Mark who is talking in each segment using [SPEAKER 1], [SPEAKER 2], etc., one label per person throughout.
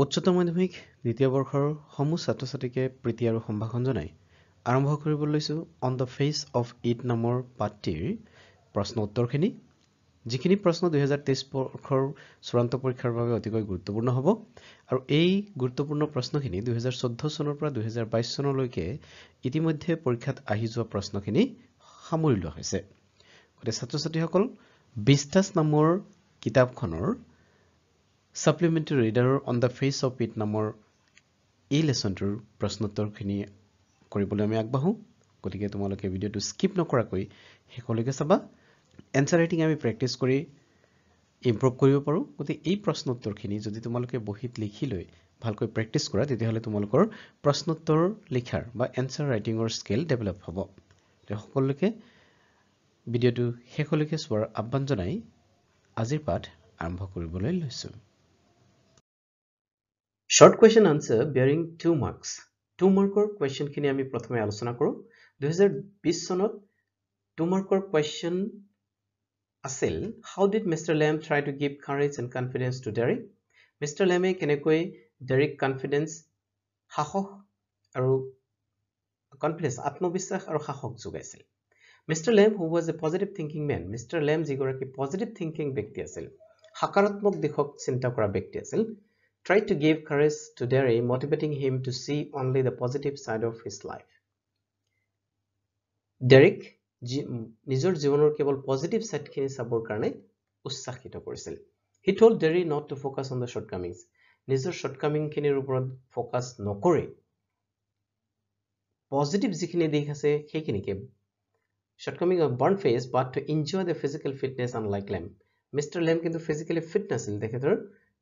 [SPEAKER 1] উচ্চতৰ মাধ্যমিক দ্বিতীয় বৰ্ষৰ সমূহ ছাত্ৰ-ছাত্ৰীকে প্ৰীতি আৰু সম্ভাষণ জনাই আৰম্ভ কৰিব লৈছো on the face of it নামৰ পাঠটিৰ প্ৰশ্ন উত্তৰখিনি যিখিনি প্ৰশ্ন 2023 বৰ্ষৰ চূড়ান্ত পৰীক্ষাৰ বাবে অতিকৈ গুৰুত্বপূৰ্ণ হ'ব আৰু এই গুৰুত্বপূৰ্ণ প্ৰশ্নখিনি 2014 চনৰ পৰা 2022 চনলৈকে ইতিমধ্যে পৰীক্ষাত আহি যোৱা প্ৰশ্নখিনি সামৰি লোৱা হৈছে। গতিকে ছাত্ৰ-ছাত্ৰীসকল বিস্তাস নামৰ কিতাপখনৰ সাপ্লিমেন্টাৰী ৰিডাৰৰ on the face of it নামৰ এই লেসনটোৰ প্ৰশ্নোত্তৰখিনি কৰিবলৈ আমি আগবাঢ়ো। গতিকে তোমালোকে ভিডিঅ'টো স্কিপ নকৰাকৈ শেষলৈকে চাবা। এনসাৰ ৰাইটিং আমি প্ৰেক্টিছ কৰি ইমপ্ৰুভ কৰিব পাৰোঁ। গতিকে এই প্ৰশ্নোত্তৰখিনি যদি তোমালোকে বহীত লিখি লৈ ভালকৈ প্ৰেক্টিছ কৰা তেতিয়াহ'লে তোমালোকৰ প্ৰশ্নোত্তৰ লিখাৰ বা এনসাৰ ৰাইটিঙৰ স্কিল ডেভেলপ হ'ব। সকলোকে ভিডিঅ'টো শেষলৈকে চোৱাৰ আহ্বান জনাই আজিৰ পাঠ আৰম্ভ কৰিবলৈ লৈছো। Short question answer bearing 2 marks. 2 marker question খিনি আমি প্ৰথমে আলোচনা কৰো। 2020 চনত 2 marker question আছিল how did Mr. Lamb try to give courage and confidence to Derek? Mr. Lamb কেনেকৈ Derek confidence সাহস আৰু confidence আত্মবিশ্বাস আৰু সাহস যোগাইছিল। Mr. Lamb who was a positive thinking man. Mr. Lamb যিগৰাকী positive thinking ব্যক্তি আছিল, সকাৰাত্মক দিশক চিন্তা কৰা ব্যক্তি আছিল, tried to give courage to Derry, motivating him to see only the positive side of his life. Derek নিজৰ জীৱনৰ কেৱল পজিটিভ সাইডখিনি চাবৰ কাৰণে উৎসাহিত কৰিছিল। He told Derry not to focus on the shortcomings. নিজৰ shortcomingখিনিৰ ওপৰত ফোকাস নকৰি পজিটিভ যিখিনি দিশ আছে সেইখিনিকে shortcoming of burnt face but to enjoy the physical fitness unlike Lamb. Mr. Lamb কিন্তু physically fit নাছিল, তেখেতৰ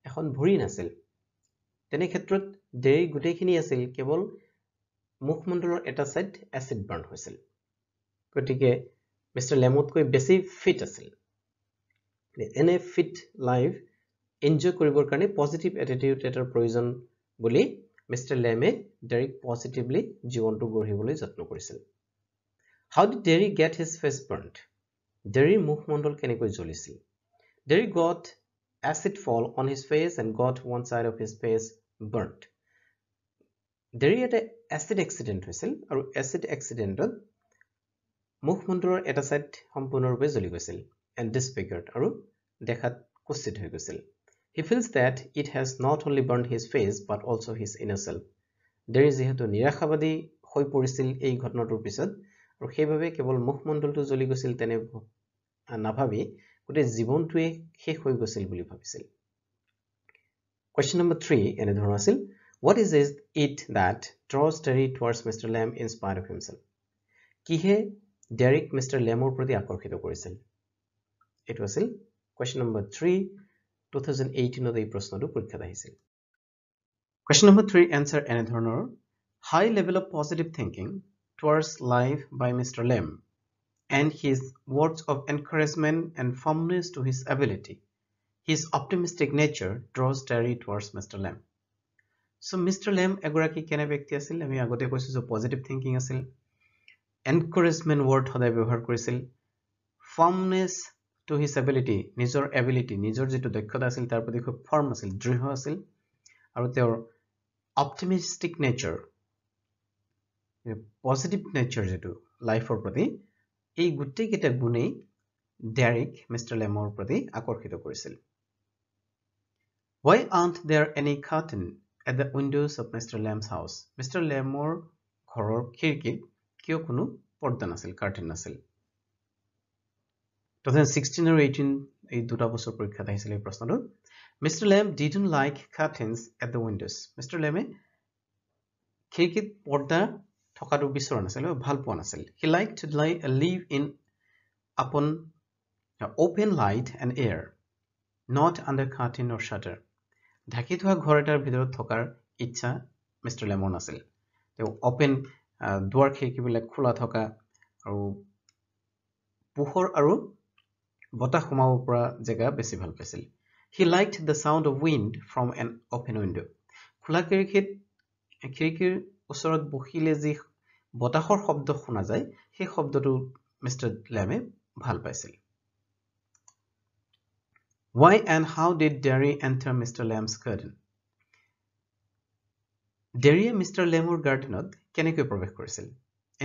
[SPEAKER 1] এখন ভৰি নাছিল। তেনে ক্ষেত্ৰত ডেৰি গোটেইখিনি আছিল কেৱল মুখমণ্ডলৰ এটা সাইড এসিড বাৰ্ণ হৈছিল। গতিকে মিস্টাৰ লেমতকৈ বেছি ফিট আছিল। এনে ফিট লাইফ এনজয় কৰিবৰ কাৰণে পজিটিভ এটিটিউড এটাৰ প্ৰয়োজন বুলি মিস্টাৰ লেমে ডেৰিক পজিটিভলি জীৱনটো গঢ়িবলৈ যত্ন কৰিছিল। How did Derry get his face burnt? ডেৰিৰ মুখমণ্ডল কেনেকৈ জ্বলিছিল? Derry got acid fall on his face and got one side of his face burnt. Derry এটা acid accident হৈছিল আৰু acid accidentত মুখমণ্ডলৰ এটা সাইড সম্পূৰ্ণৰূপে জ্বলি গৈছিল and disfigured আৰু দেখাত কুৎসিত হৈ গৈছিল। He feels that it has not only burned his face but also his inner self. Derry যেহেতু নিৰাশাবাদী হৈ পৰিছিল এই ঘটনাটোৰ পিছত আৰু সেইভাৱে কেৱল মুখমণ্ডলটো জ্বলি গৈছিল তেনে নাভাবি গোটেই জীৱনটোৱে শেষ হৈ গৈছিল বুলি ভাবিছিল। Question number 3 এনে ধৰণৰ আছিল, what is it that draws Derry towards Mr. Lamb in spite of himself? কিহে ডেৰিক মিস্টাৰ লেমৰ প্ৰতি আকৰ্ষিত কৰিছিল? এইটো আছিল question number 3 2018ত এই প্ৰশ্নটো পৰীক্ষাত আহিছিল। Question number 3 answer এনে ধৰণৰ, high level of positive thinking towards life by Mr. Lamb and his words of encouragement and firmness to his ability. His optimistic nature draws Derry towards Mr. Lamb. So Mr. Lamb এগৰাকী কেনে ব্যক্তি আছিল? আমি আগতে কৈছো যে positive thinking আছিল, এনকাৰেজমেন্ট word সদায় ব্যৱহাৰ কৰিছিল, ফাৰ্মনেছ টু হিজ এবিলিটি নিজৰ এবিলিটি নিজৰ যিটো দক্ষতা আছিল তাৰ প্ৰতি খুব ফাৰ্ম আছিল, দৃঢ় আছিল আৰু তেওঁৰ অপটিমিষ্টিক নেচাৰ পজিটিভ নেচাৰ যিটো লাইফৰ প্ৰতি এই গোটেই কেইটা গুণেই ডেৰিক মিস্টাৰ লেমৰ প্ৰতি আকৰ্ষিত কৰিছিল। Why aren't there any curtain at the windows of Mr. Lamb's house? Mr. Lamor ঘৰৰ খিৰিকীত কিয় কোনো পৰ্দা নাছিল, কাৰ্টেন নাছিল? 2016 আৰু 18 এই দুটা বছৰ পৰীক্ষাত আহিছিল এই প্ৰশ্নটো। Mr. Lamb didn't like curtains at the windows. Mr. Lamb খিৰিকীত পৰ্দা থকাটো বিচৰা নাছিল, ভাল পোৱা নাছিল। He liked to live in upon open light and air, not under curtain or shutter. ঢাকি থোৱা ঘৰ এটাৰ ভিতৰত থকাৰ ইচ্ছা মিস্টাৰ লেমৰ নাছিল। তেওঁ অপেন দুৱাৰ খিৰিকীবিলাক খোলা থকা আৰু পোহৰ আৰু বতাহ সোমাব পৰা জেগা বেছি ভাল পাইছিল। He liked the sound of wind from an open window. খোলা খিৰিকীৰ ওচৰত বহিলে যি বতাহৰ শব্দ শুনা যায় সেই শব্দটো মিস্টাৰ লেমে ভাল পাইছিল। Why and how did Derry enter Mr. Lamb's garden? ডেৰিয়ে মিষ্টাৰ লেমৰ গাৰ্ডেনত কেনেকৈ প্ৰৱেশ কৰিছিল?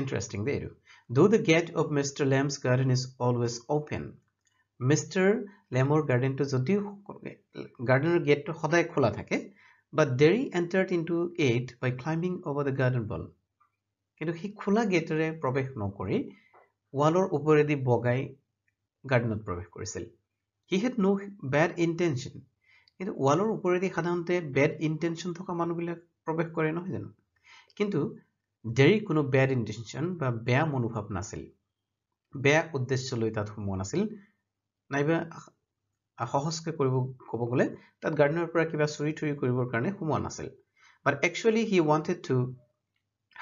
[SPEAKER 1] ইণ্টাৰেষ্টিং দেই এইটো। Though the gate of Mr. Lamb's garden is always open, mister লেমৰ গাৰ্ডেনটো যদিও গাৰ্ডেনৰ গেটটো সদায় খোলা থাকে, but Derry entered into it by climbing over the garden wall. কিন্তু সি খোলা গেটেৰে প্ৰৱেশ নকৰি ৱালৰ ওপৰেদি বগাই গাৰ্ডেনত প্ৰৱেশ কৰিছিল। He had no bad intention. কিন্তু ৱালৰ ওপৰেদি সাধাৰণতে বেড ইণ্টেনশ্যন থকা মানুহবিলাক প্ৰৱেশ কৰে নহয় জানো? কিন্তু ডেৰিৰ কোনো বেড ইণ্টেনশ্যন বা বেয়া মনোভাৱ নাছিল, বেয়া উদ্দেশ্য লৈ তাত সোমোৱা নাছিল, নাইবা সহজকে ক'ব গ'লে তাত গাৰ্ডেনৰ পৰা কিবা চুৰি থুৰি কৰিবৰ কাৰণে সোমোৱা নাছিল। But actually he wanted to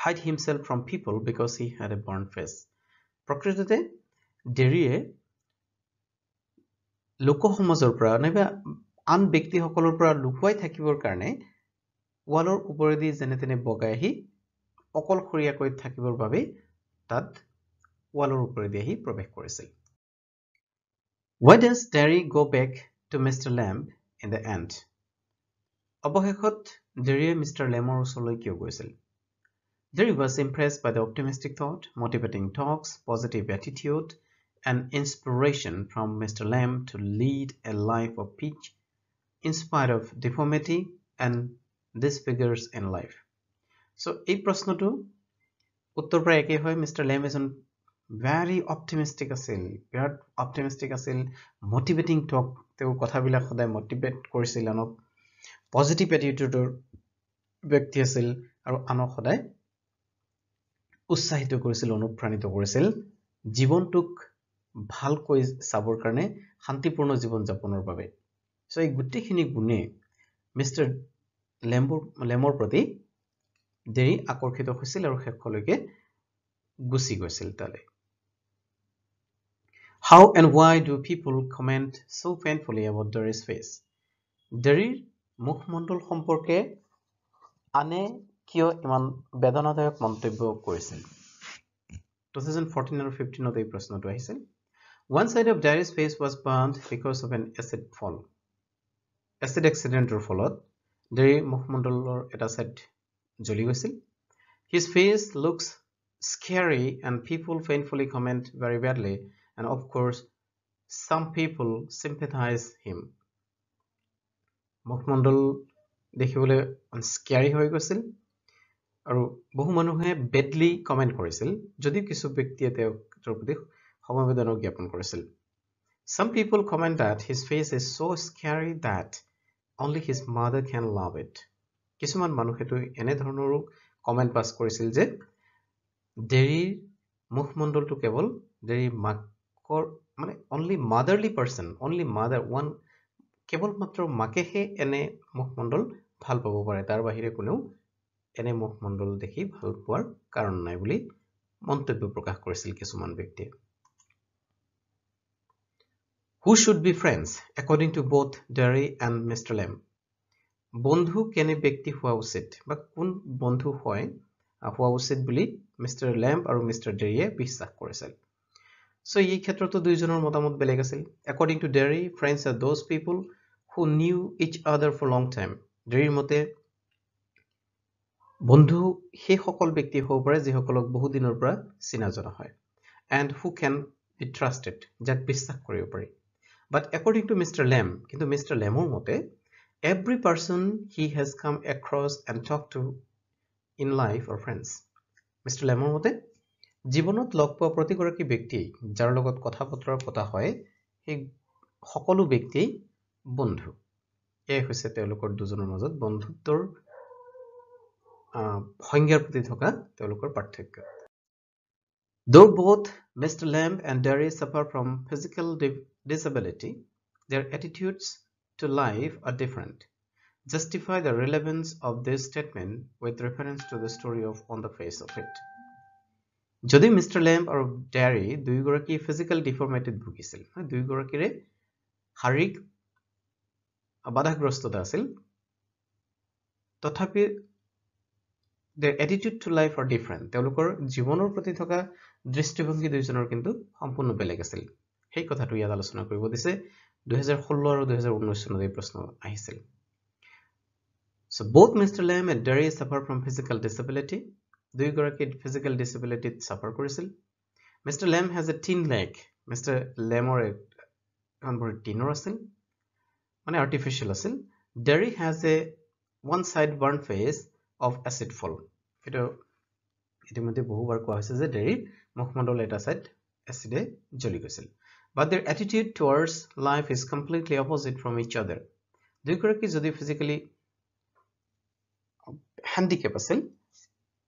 [SPEAKER 1] hide himself from people because he had a burnt face. প্ৰকৃততে ডেৰিয়ে লোক সমাজৰ পৰা নাইবা আন ব্যক্তিসকলৰ পৰা লুকুৱাই থাকিবৰ কাৰণে ৱালৰ ওপৰেদি যেনে তেনে বগাই আহি অকলশৰীয়াকৈ থাকিবৰ বাবে তাত ৱালৰ ওপৰেদি আহি প্ৰৱেশ কৰিছিল। Why does Derry go back to Mr. Lamb in the end? অৱশেষত ডেৰিয়ে মিষ্টাৰ লেমৰ ওচৰলৈ কিয় গৈছিল? Derry was impressed by the optimistic thought, motivating talks, positive attitude, and inspiration from Mr. Lamb to lead a life of peace in spite of deformity and disfigures in life. So, এই প্ৰশ্নটো উত্তৰ প্ৰায় একেই হয়। Mister লেম এজন very optimistic আছিল, বিৰাট optimistic আছিল, motivating talk, তেওঁ কথাবিলাক সদায় motivate কৰিছিল, আনক positive attitudeৰ ব্যক্তি আছিল আৰু আনক সদায় উৎসাহিত কৰিছিল, অনুপ্ৰাণিত কৰিছিল জীৱনটোক ভালকৈ চাবৰ কাৰণে, শান্তিপূৰ্ণ জীৱন যাপনৰ বাবে। সো এই গোটেইখিনি গুণে মিষ্টাৰ লেমৰ প্ৰতি ডেৰি আকৰ্ষিত হৈছিল আৰু শেষলৈকে গুচি গৈছিল তালৈ। How and why do people comment so painfully about Derry's face? ডেৰিৰ মুখমণ্ডল সম্পৰ্কে আনে কিয় ইমান বেদনাদায়ক মন্তব্য কৰিছিল? 2014 আৰু 15ত এই প্ৰশ্নটো আহিছিল। One side of Derry's face was burned because of an acid fall. Acid accidenতৰ ফলত ডেৰিৰ মুখমণ্ডলৰ এটা চাইড জ্বলি গৈছিল। His face looks scary and people painfully comment very badly, and of course some people sympathize him. মুখমণ্ডল দেখিবলৈ স্কেৰী হৈ গৈছিল আৰু বহু মানুহে বেডলি কমেন্ট কৰিছিল, যদিও কিছু ব্যক্তিয়ে তেওঁৰ প্ৰতি সমবেদনা জ্ঞাপন কৰিছিল। Some people comment that his face is so scary that only his mother can love it. কিছুমান মানুহেতো এনে ধৰণৰো কমেন্ট পাছ কৰিছিল যে ডেৰিৰ মুখমণ্ডলটো কেৱল ডেৰিৰ মাকৰ মানে only motherly person, only mother one, কেৱল মাত্ৰ মাকেহে এনে মুখমণ্ডল ভাল পাব পাৰে, তাৰ বাহিৰে কোনেও এনে মুখমণ্ডল দেখি ভাল পোৱাৰ কাৰণ নাই বুলি মন্তব্য প্ৰকাশ কৰিছিল কিছুমান ব্যক্তিয়ে। Who should be friends according to both Derry and Mr. Lamb? বন্ধু কেনে ব্যক্তি হোৱা উচিত বা কোন বন্ধু হোৱা উচিত বুলি মিষ্টাৰ লেম্ব আৰু মিষ্টাৰ ডেৰিয়ে বিশ্বাস কৰিছিল। সো এই ক্ষেত্ৰতো দুইজনৰ মতামত বেলেগ আছিল। According to Derry, friends are those people who knew each other for long time. ডেৰিৰ মতে বন্ধু সেই সকল ব্যক্তি হ'ব পাৰে যিসকলক বহু দিনৰ পৰা চিনা জনা হয়, and who can be trusted, যাক বিশ্বাস কৰিব পাৰি। But according to Mr. Lamb, কিন্তু মিষ্টাৰ লেমৰ মতে every person he has come across and talked to in life are friends. Mr. লেমৰ মতে জীৱনত লগ পোৱা প্ৰতিগৰাকী ব্যক্তি যাৰ লগত কথা বতৰা পতা হয় সেই সকলো ব্যক্তি বন্ধু। এই হৈছে তেওঁলোকৰ দুজনৰ মাজত বন্ধুত্বৰ সংজ্ঞাৰ প্ৰতি থকা তেওঁলোকৰ পাৰ্থক্য। Though both Mr. Lamb and Derry suffer from physical disability, their attitudes to life are different. Justify the relevance of this statement with reference to the story of On the Face of It. যদি mister lamp আৰু dairy দুয়োগৰাকী physical ডিফৰ্মিটিত ভুগিছিল, দুয়োগৰাকীৰে শাৰীৰিক বাধাগ্ৰস্ততা আছিল, তথাপি their attitude to life are different. তেওঁলোকৰ জীৱনৰ প্ৰতি থকা দৃষ্টিভংগী দুইজনৰ কিন্তু সম্পূৰ্ণ বেলেগ আছিল। সেই কথাটো ইয়াত আলোচনা কৰিব দিছে। 2016 আৰু 2019 চনত এই প্ৰশ্ন আহিছিল। So So both Mr. Lam and Derry suffer from physical disability. দুইগৰাকী physical disability suffer কৰিছিল. Mr. Lam has a thin leg. Mr. Lamৰ এখন ভৰি টিনৰ আছিল, মানে artificial আছিল. Derry has a one side burnt face of acid fall. এটা ইতিমধ্যে বহুবাৰ কোৱা হৈছে যে ডেৰিৰ মুখমণ্ডল এটা সাইড এচিডে জ্বলি গৈছিল. But their attitude towards life is completely opposite from each other. দুইগৰাকী যদি ফিজিক্যালি হ্যান্ডিক্যাপ আছিল,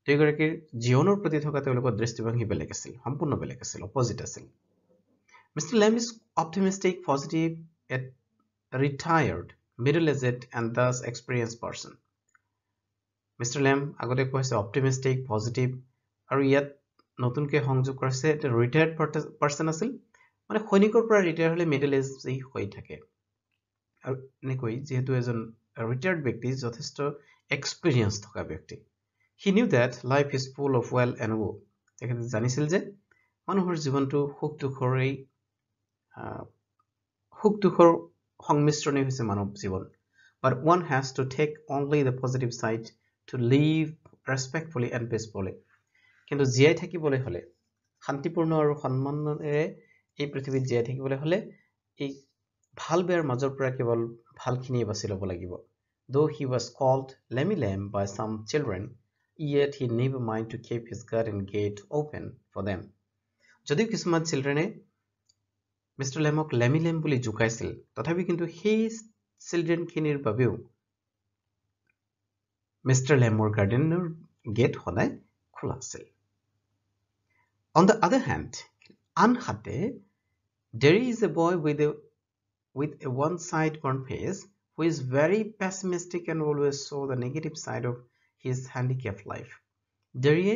[SPEAKER 1] দুইগৰাকীৰ জীৱনৰ প্ৰতি থকা তেওঁলোকৰ দৃষ্টিভংগী বেলেগ আছিল, সম্পূৰ্ণ বেলেগ আছিল, অপোজিট আছিল. Mr. Lam is optimistic, positive, yet retired, middle-aged and thus experienced person. Mr. Lam আগতে কৈছে optimistic, positive আৰু ইয়াত নতুনকৈ সংযোগ কৰিছে এটা retired person আছিল, মানে সৈনিকৰ পৰা ৰিটায়াৰ হলে মিডল এজ হৈ থাকে আৰু এনেকৈ যেহেতু এজন ৰিটায়াৰ্ড ব্যক্তি যথেষ্ট এক্সপিৰিয়েন্স থকা ব্যক্তি. He knew that life is full of well and woe. তেখেতে জানিছিল যে মানুহৰ জীৱনটো সুখ দুখৰ সংমিশ্ৰণেই হৈছে মানৱ জীৱন. But one has to take only the positive side to live respectfully and peacefully. কিন্তু জীয়াই থাকিবলৈ হলে শান্তিপূৰ্ণ আৰু সন্মানেৰে এই পৃথিৱীত জীয়াই থাকিবলৈ হলে এই ভাল বেয়াৰ মাজৰ পৰা কেৱল ভালখিনিয়ে বাছি ল'ব লাগিব. Though he was called Lemmy Lam by some children, yet he never mind to keep his garden gate open for them. যদিও কিছুমান চিলড্ৰেনে মিষ্টাৰ লেমক লেমি লেম বুলি জোকাইছিল, তথাপি কিন্তু সেই চিলড্ৰেনখিনিৰ বাবেও মিষ্টাৰ লেমৰ গাৰ্ডেনৰ গেট সদায় খোলা আছিল. On the other hand, আনহাতে Derry is a boy with a one-side burnt face who is very pessimistic and always saw the negative side of his handicapped life. Derry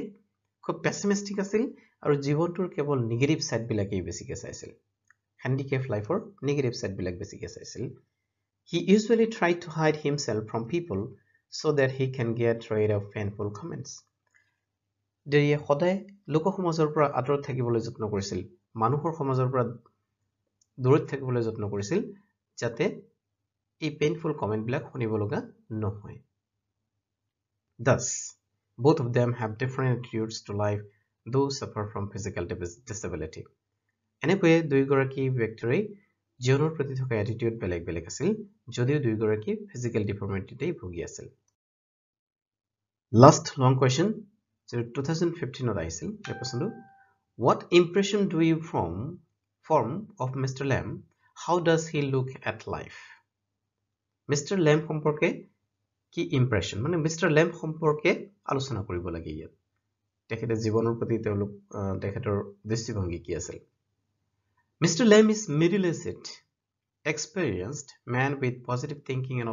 [SPEAKER 1] খুব pessimistic আছিল আৰু জীৱনটোৰ কেৱল negative side বিলাকেই বেছিকৈ চাইছিল. Handicapped life-ৰ negative side বিলাক বেছিকৈ চাইছিল. He usually tried to hide himself from people so that he can get rid of painful comments. Derryয়ে সদায় লোক সমাজৰ পৰা আঁতৰত থাকিবলৈ যত্ন কৰিছিল, মানুহৰ সমাজৰ পৰা দূৰত থাকিবলৈ যত্ন কৰিছিল, যাতে এই পেইনফুল কমেন্ট বিলাক শুনিব লগা নহয়. Thus, both of them have different attitudes to life, though suffer from physical disability. এনেকৈয়ে দুইগৰাকী ব্যক্তিৰে জীৱনৰ প্ৰতি থকা এটিটিউড বেলেগ বেলেগ আছিল, যদিও দুইগৰাকী ফিজিক্যাল ডিফৰ্মিটিতেই ভুগি আছিল. লাষ্ট লং কুৱেশ্যন 2015ত আহিছিল এই প্ৰশ্নটো. What impression do you form of Mr. Lam? How does he look at life? Mr. Lam সম্পৰ্কে কি ইম্প্ৰেশন, মানে মিষ্টাৰ লেম সম্পৰ্কে আলোচনা কৰিব লাগে ইয়াত. তেখেতে জীৱনৰ প্ৰতি তেখেতৰ দৃষ্টিভংগী কি আছিল. Mr. Lam is middle-aged, experienced man with positive thinking and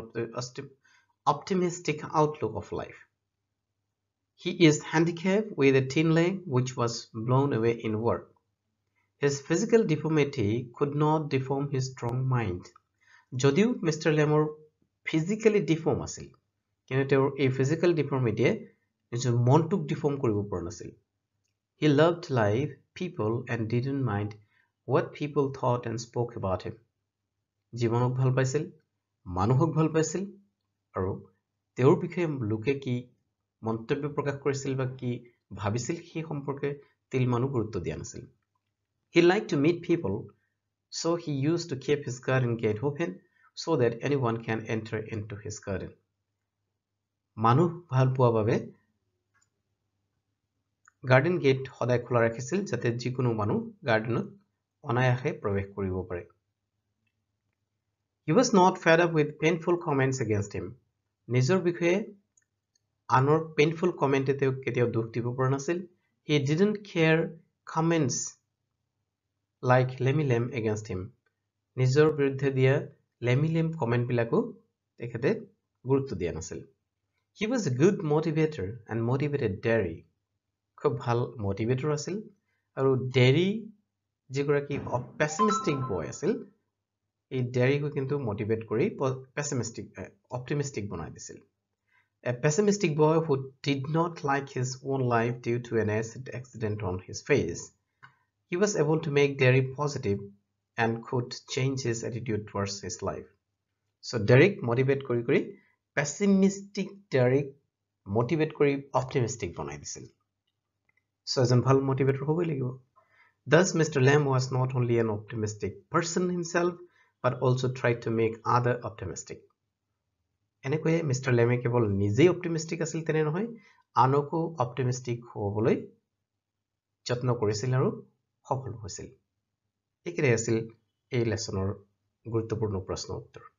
[SPEAKER 1] optimistic outlook of life. He is handicapped with a thin leg which was blown away in work. His physical deformity could not deform his strong mind. যদিও mister লেমৰ physically ডিফৰ্ম আছিল, কিন্তু তেওঁৰ এই physical ডিফৰ্মিটিয়ে নিজৰ মনটোক ডিফৰ্ম কৰিব পৰা নাছিল. He loved life, people and didn't mind what people thought and spoke about him. জীৱনক ভাল পাইছিল, মানুহক ভাল পাইছিল আৰু তেওঁৰ বিষয়ে লোকে কি মন্তব্য প্ৰকাশ কৰিছিল বা কি ভাবিছিল সেই সম্পৰ্কে তিলমানো গুৰুত্ব দিয়া নাছিল. He liked to meet people, so he used to keep his garden gate open so that anyone can enter into his garden. মানুহ ভাল পোৱা বাবে গাৰ্ডেন গেট সদায় খোলা ৰাখিছিল, যাতে যিকোনো মানুহ গাৰ্ডেনত অনায়াসে প্ৰৱেশ কৰিব পাৰে. He was not fed up with painful comments against him. নিজৰ বিষয়ে আনৰ পেইনফুল কমেণ্টে তেওঁক কেতিয়াও দুখ দিব পৰা নাছিল. He didn't care comments like Lemmy Lam against him. নিজৰ বিৰুদ্ধে দিয়া লেমি লেম কমেণ্ট বিলাকো তেখেতে গুৰুত্ব দিয়া নাছিল. He was a good motivator and motivated Derry. খুব ভাল মোটিভেটৰ আছিল আৰু ডেৰি যিগৰাকী পেছিমিষ্টিক বয় আছিল, এই ডেৰিকো কিন্তু মোটিভেট কৰি অপটিমিষ্টিক বনাই দিছিল. A pessimistic boy who did not like his own life due to an accident on his face, he was able to make Derry positive and could change his attitude towards his life. So Derrick motivate কৰি পেছিমিষ্টিক Derek motivate কৰি অপটিমিষ্টিক বনাই দিছিল so এজন ভাল মোটিভেটৰ হ'বই লাগিব Thus Mr. Lamb was not only an optimistic person himself but also tried to make other optimistic এনেকৈয়ে Mr. Lamb কেৱল নিজেই অপটিমিষ্টিক আছিল তেনে নহয় আনকো অপটিমিষ্টিক হ'বলৈ যত্ন কৰিছিল আৰু সফল হৈছিল এইকেইটাই আছিল এই লেসনৰ গুৰুত্বপূৰ্ণ প্ৰশ্ন উত্তৰ